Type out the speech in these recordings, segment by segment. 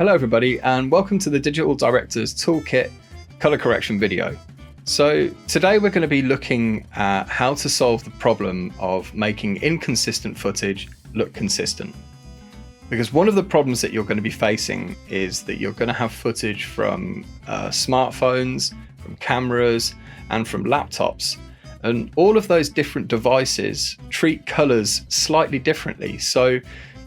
Hello everybody, and welcome to the Digital Director's Toolkit color correction video. So today we're going to be looking at how to solve the problem of making inconsistent footage look consistent. Because one of the problems that you're going to be facing is that you're going to have footage from smartphones, from cameras, and from laptops. And all of those different devices treat colors slightly differently. So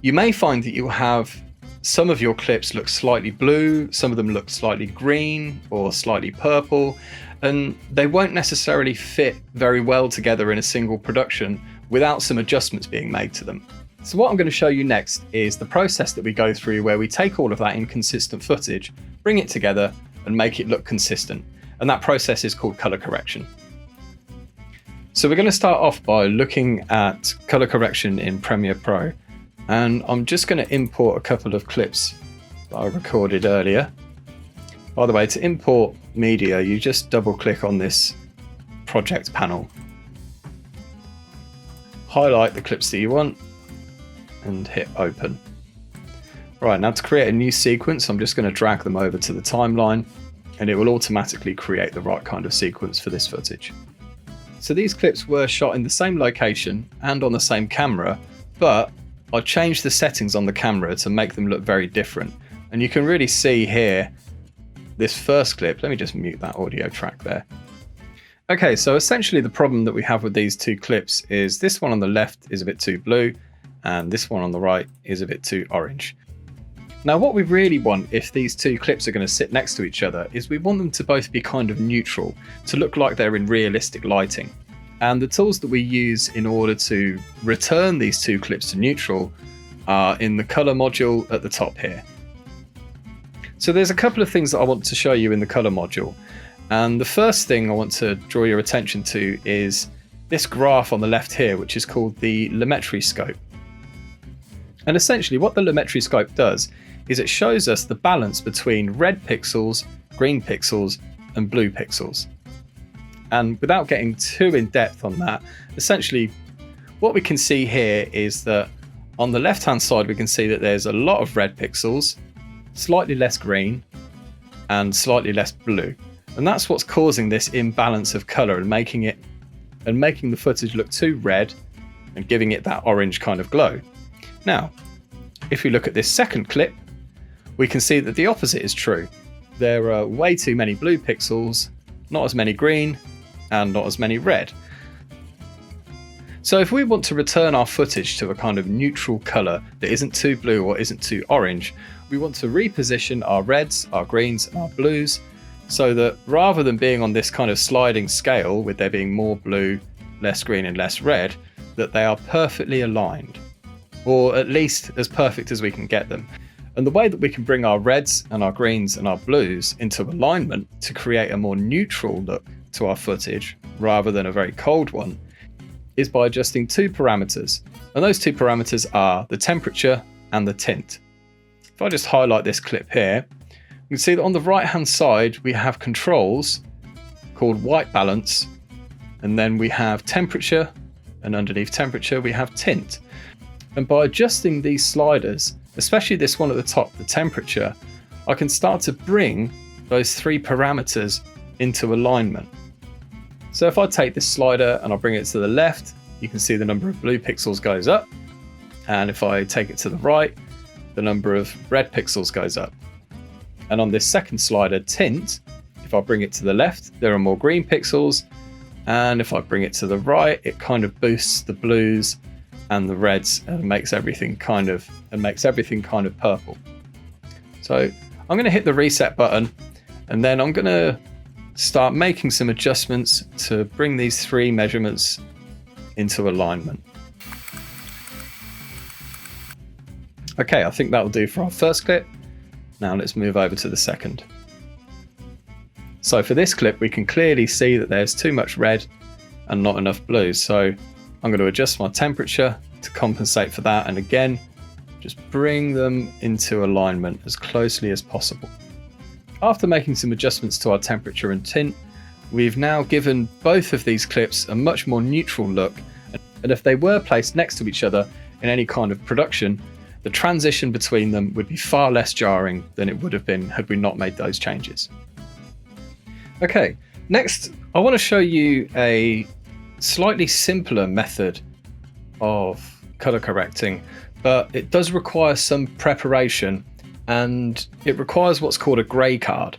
you may find that you'll have some of your clips look slightly blue, some of them look slightly green or slightly purple, and they won't necessarily fit very well together in a single production without some adjustments being made to them. So what I'm going to show you next is the process that we go through where we take all of that inconsistent footage, bring it together and make it look consistent. And that process is called color correction. So we're going to start off by looking at color correction in Premiere Pro. And I'm just going to import a couple of clips that I recorded earlier. By the way, to import media, you just double click on this project panel, highlight the clips that you want and hit open. Right, now to create a new sequence, I'm just going to drag them over to the timeline and it will automatically create the right kind of sequence for this footage. So these clips were shot in the same location and on the same camera, but I changed the settings on the camera to make them look very different. And you can really see here, this first clip, let me just mute that audio track there. Okay, so essentially the problem that we have with these two clips is this one on the left is a bit too blue and this one on the right is a bit too orange. Now what we really want if these two clips are going to sit next to each other is we want them to both be kind of neutral, to look like they're in realistic lighting. And the tools that we use in order to return these two clips to neutral are in the color module at the top here. So there's a couple of things that I want to show you in the color module. And the first thing I want to draw your attention to is this graph on the left here, which is called the Lumetri scope. And essentially what the Lumetri scope does is it shows us the balance between red pixels, green pixels, and blue pixels. And without getting too in depth on that, essentially what we can see here is that on the left hand side we can see that there's a lot of red pixels, slightly less green and slightly less blue. And that's what's causing this imbalance of color and making the footage look too red and giving it that orange kind of glow. Now, if we look at this second clip, we can see that the opposite is true. There are way too many blue pixels, not as many green, and not as many red. So if we want to return our footage to a kind of neutral color that isn't too blue or isn't too orange, we want to reposition our reds, our greens, and our blues so that rather than being on this kind of sliding scale with there being more blue, less green, and less red, that they are perfectly aligned, or at least as perfect as we can get them. And the way that we can bring our reds and our greens and our blues into alignment to create a more neutral look to our footage rather than a very cold one is by adjusting two parameters. And those two parameters are the temperature and the tint. If I just highlight this clip here, you can see that on the right hand side we have controls called white balance, and then we have temperature, and underneath temperature we have tint. And by adjusting these sliders, especially this one at the top, the temperature, I can start to bring those three parameters into alignment. So if I take this slider and I bring it to the left, you can see the number of blue pixels goes up. And if I take it to the right, the number of red pixels goes up. And on this second slider, tint, if I bring it to the left, there are more green pixels. And if I bring it to the right, it kind of boosts the blues and the reds and makes everything kind of purple. So I'm going to hit the reset button and then I'm going to start making some adjustments to bring these three measurements into alignment. Okay, I think that will do for our first clip. Now let's move over to the second. So for this clip, we can clearly see that there's too much red and not enough blue. So I'm going to adjust my temperature to compensate for that. And again, just bring them into alignment as closely as possible. After making some adjustments to our temperature and tint, we've now given both of these clips a much more neutral look. And if they were placed next to each other in any kind of production, the transition between them would be far less jarring than it would have been had we not made those changes. Okay, next I want to show you a slightly simpler method of color correcting, but it does require some preparation, and it requires what's called a grey card.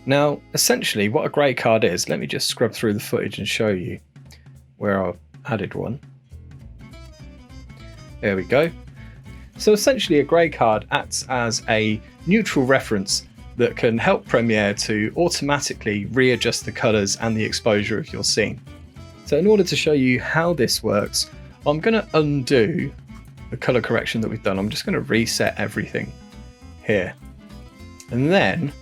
Now, essentially what a grey card is, let me just scrub through the footage and show you where I've added one. There we go. So essentially a grey card acts as a neutral reference that can help Premiere to automatically readjust the colours and the exposure of your scene. So in order to show you how this works, I'm going to undo the colour correction that we've done. I'm just going to reset everything here. And then,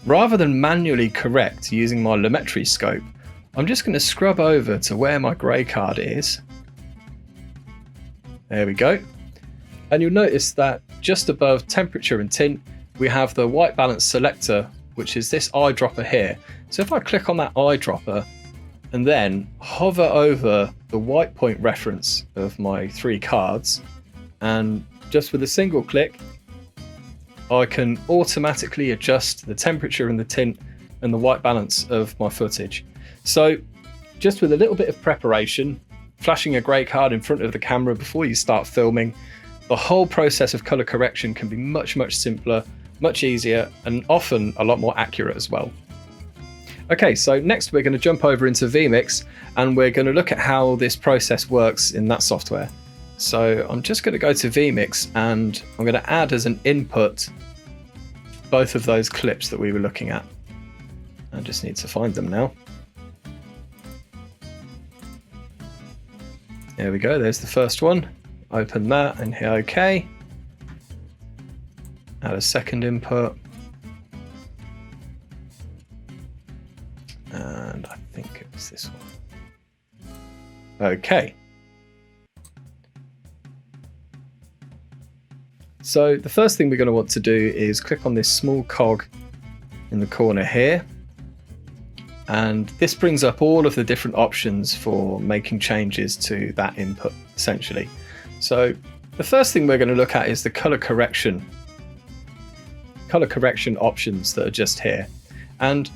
rather than manually correct using my Lumetri scope, I'm just going to scrub over to where my grey card is. There we go. And you'll notice that just above temperature and tint, we have the white balance selector, which is this eyedropper here. So if I click on that eyedropper and then hover over the white point reference of my 3 cards, and just with a single click, I can automatically adjust the temperature and the tint and the white balance of my footage. So just with a little bit of preparation, flashing a grey card in front of the camera before you start filming, the whole process of colour correction can be much simpler, much easier, and often a lot more accurate as well. Okay, so next we're going to jump over into vMix, and we're going to look at how this process works in that software. So I'm just going to go to vMix, and I'm going to add as an input both of those clips that we were looking at. I just need to find them now. There we go, there's the first one. Open that and hit OK. Add a second input. And I think it was this one. OK. So the first thing we're going to want to do is click on this small cog in the corner here. And this brings up all of the different options for making changes to that input, essentially. So the first thing we're going to look at is the color correction options that are just here. And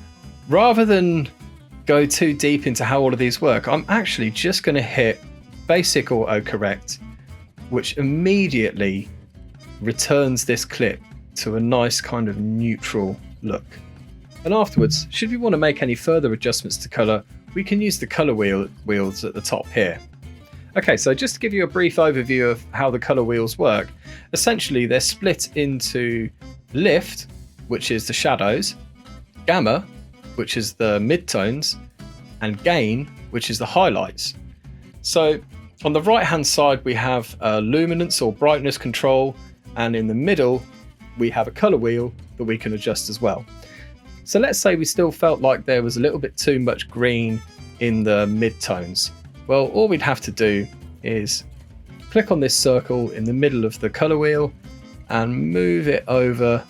rather than go too deep into how all of these work, I'm actually just going to hit basic autocorrect, which immediately returns this clip to a nice kind of neutral look. And afterwards, should we want to make any further adjustments to colour, we can use the colour wheels at the top here. Okay, so just to give you a brief overview of how the colour wheels work, essentially they're split into lift, which is the shadows, gamma, which is the midtones, and gain, which is the highlights. So on the right hand side we have a luminance or brightness control, and in the middle we have a colour wheel that we can adjust as well. So let's say we still felt like there was a little bit too much green in the midtones. Well, all we'd have to do is click on this circle in the middle of the colour wheel and move it over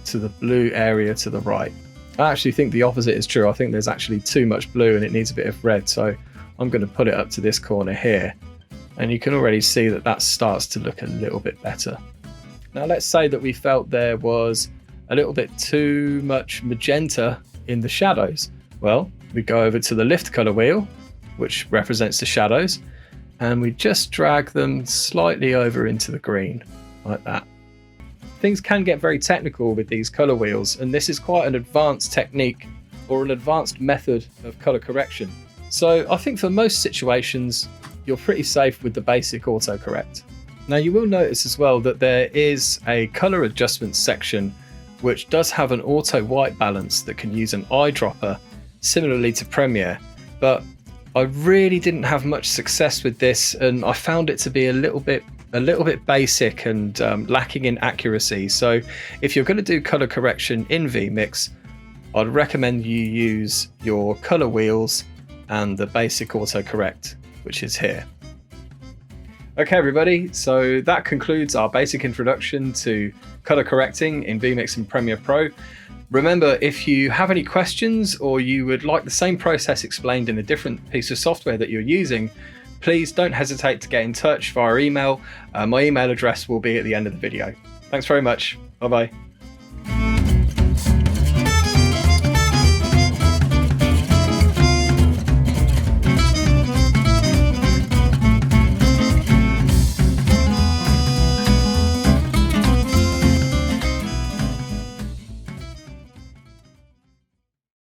to the blue area to the right. I actually think the opposite is true. I think there's actually too much blue and it needs a bit of red. So I'm going to put it up to this corner here. And you can already see that that starts to look a little bit better. Now let's say that we felt there was a little bit too much magenta in the shadows. Well, we go over to the lift color wheel, which represents the shadows, and we just drag them slightly over into the green, like that. Things can get very technical with these color wheels, and this is quite an advanced technique or an advanced method of color correction. So I think for most situations, you're pretty safe with the basic autocorrect. Now you will notice as well that there is a color adjustment section which does have an auto white balance that can use an eyedropper similarly to Premiere, but I really didn't have much success with this, and I found it to be a little bit basic and lacking in accuracy. So if you're going to do color correction in vMix, I'd recommend you use your color wheels and the basic autocorrect, which is here. Okay everybody, so that concludes our basic introduction to color correcting in vMix and Premiere Pro. Remember, if you have any questions or you would like the same process explained in a different piece of software that you're using, please don't hesitate to get in touch via email. My email address will be at the end of the video. Thanks very much. Bye bye.